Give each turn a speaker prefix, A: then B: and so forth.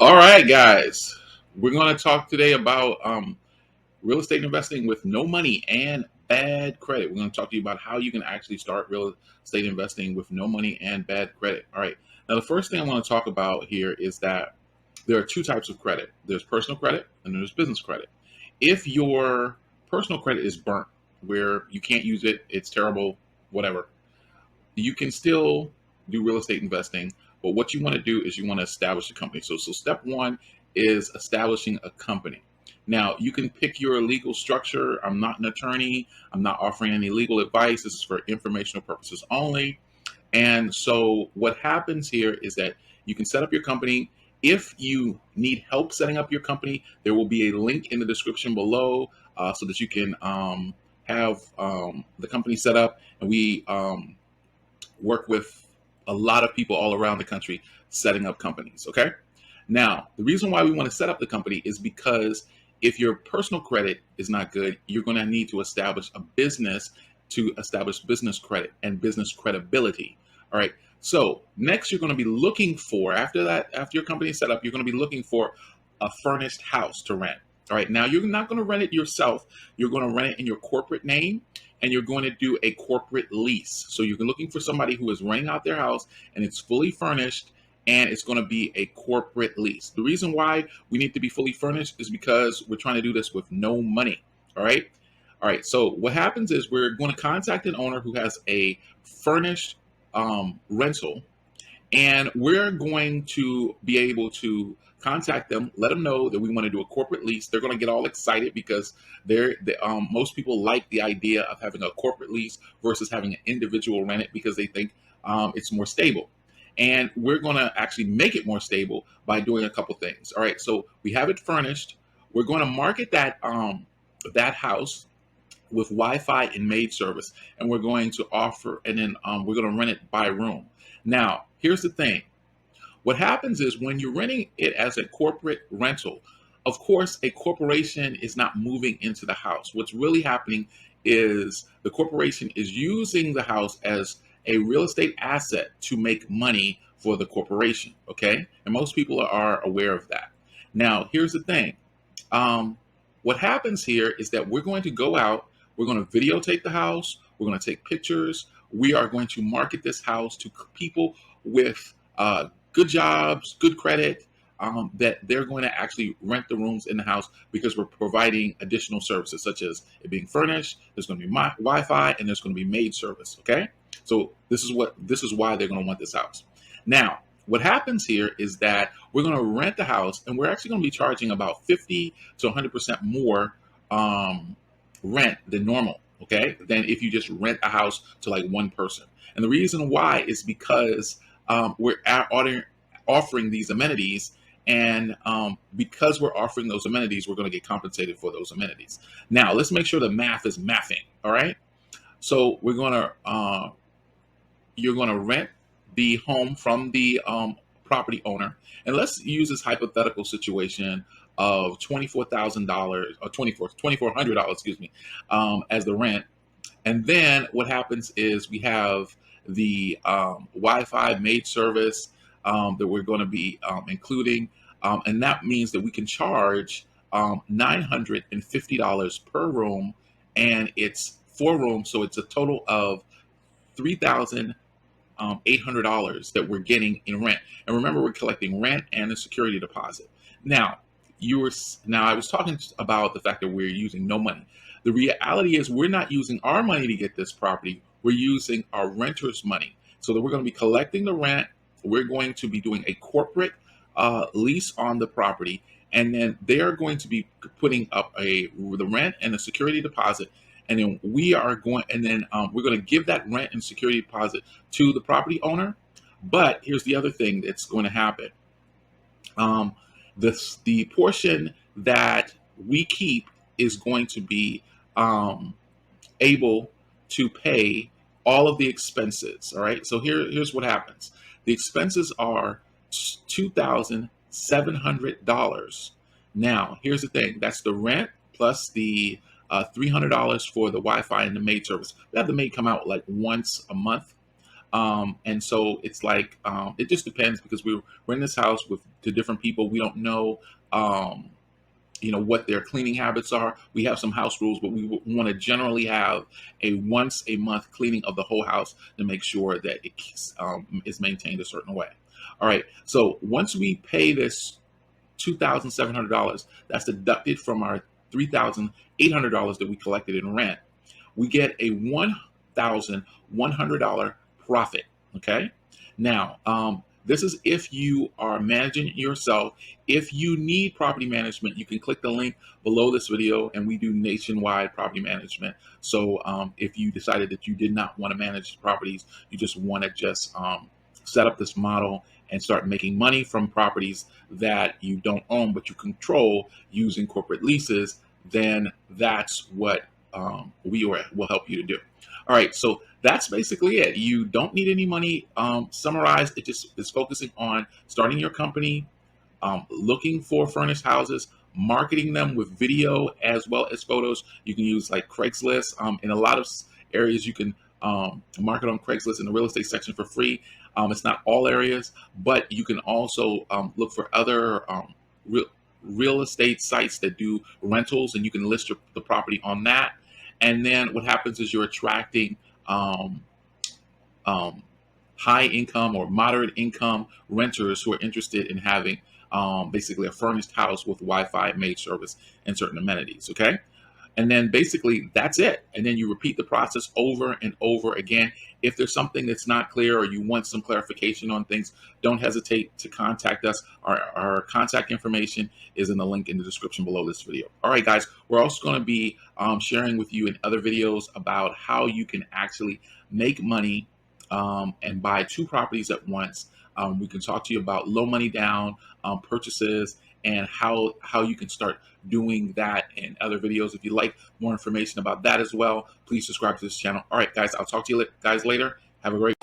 A: All right, guys. We're going to talk today about real estate investing with no money and bad credit. We're going to talk to you about how you can actually start real estate investing with no money and bad credit. All right. Now, the first thing I want to talk about here is that there are two types of credit. There's personal credit and there's business credit. If your personal credit is burnt, where you can't use it, it's terrible, whatever, you can still do real estate investing. But what you want to do is you want to establish a company. So step one is establishing a company. Now, you can pick your legal structure. I'm not an attorney. I'm not offering any legal advice. This is for informational purposes only. And so, what happens here is that you can set up your company. If you need help setting up your company, there will be a link in the description below so that you can have the company set up. And we work with a lot of people all around the country setting up companies. Okay. Now, the reason why we want to set up the company is because if your personal credit is not good, you're going to need to establish a business to establish business credit and business credibility. All right. So, next, you're going to be looking for, after that, after your company is set up, you're going to be looking for a furnished house to rent. All right. Now, you're not going to rent it yourself, you're going to rent it in your corporate name and you're going to do a corporate lease. So you're looking for somebody who is renting out their house and it's fully furnished and it's going to be a corporate lease. The reason why we need to be fully furnished is because we're trying to do this with no money. All right. All right. So what happens is we're going to contact an owner who has a furnished rental and we're going to be able to contact them, let them know that we want to do a corporate lease. They're going to get all excited because most people like the idea of having a corporate lease versus having an individual rent it because they think it's more stable. And we're going to actually make it more stable by doing a couple things. All right, so we have it furnished. We're going to market that house with Wi-Fi and maid service, and we're going to offer, and then we're going to rent it by room. Now, here's the thing: what happens is when you're renting it as a corporate rental, of course, a corporation is not moving into the house. What's really happening is the corporation is using the house as a real estate asset to make money for the corporation. Okay, and most people are aware of that. Now, here's the thing: um, what happens here is that we're going to go out, we're going to videotape the house, we're going to take pictures, we are going to market this house to people with good jobs, good credit, that they're going to actually rent the rooms in the house because we're providing additional services such as it being furnished. There's going to be Wi-Fi and there's going to be maid service. Okay, so this is why they're going to want this house. Now, what happens here is that we're going to rent the house and we're actually going to be charging about 50 to 100% more um, rent than normal. Okay, than if you just rent a house to like one person. And the reason why is because offering these amenities, and because we're offering those amenities, we're going to get compensated for those amenities. Now, let's make sure the math is mathing. All right. So you're going to rent the home from the property owner, and let's use this hypothetical situation of $24,000 or $2,400, excuse me, as the rent. And then what happens is we have the Wi-Fi maid service that we're going to be including, and that means that we can charge $950 per room, and it's 4 rooms, so it's a total of $3,800 that we're getting in rent. And remember, we're collecting rent and a security deposit. Now, now I was talking about the fact that we're using no money. The reality is we're not using our money to get this property. We're using our renters' money. So that we're going to be collecting the rent. We're going to be doing a corporate lease on the property, and then they are going to be putting up the rent and a security deposit, and then we're going to give that rent and security deposit to the property owner. But here's the other thing that's going to happen: um, the portion that we keep is going to be um, able to pay all of the expenses. All right. So here's what happens: the expenses are $2,700. Now, here's the thing: that's the rent plus the $300 for the Wi-Fi and the maid service. We have the maid come out like once a month. And so it's like it just depends because we're in this house with to different people. We don't know. Um, what their cleaning habits are. We have some house rules, but we want to generally have a once a month cleaning of the whole house to make sure that it is maintained a certain way. All right. So once we pay this $2,700, that's deducted from our $3,800 that we collected in rent, we get a $1,100 profit. Okay. Now, this is if you are managing it yourself. If you need property management, you can click the link below this video, and we do nationwide property management. So if you decided that you did not want to manage properties, you just want to just set up this model and start making money from properties that you don't own but you control using corporate leases, then that's what will help you to do. All right, so that's basically it. You don't need any money. Summarized, it just is focusing on starting your company, looking for furnished houses, marketing them with video as well as photos. You can use like Craigslist. In a lot of areas, you can market on Craigslist in the real estate section for free. It's not all areas, but you can also look for other real estate sites that do rentals, and you can list the property on that. And then what happens is you're attracting um, um, high income or moderate income renters who are interested in having basically a furnished house with Wi-Fi, maid service, and certain amenities. Okay. And then basically that's it. And then you repeat the process over and over again. If there's something that's not clear or you want some clarification on things, don't hesitate to contact us. Our contact information is in the link in the description below this video. All right, guys, we're also going to be sharing with you in other videos about how you can actually make money and buy two properties at once. We can talk to you about low money down purchases and how you can start doing that in other videos. If you'd like more information about that as well, please subscribe to this channel. All right, guys, I'll talk to you guys later. Have a great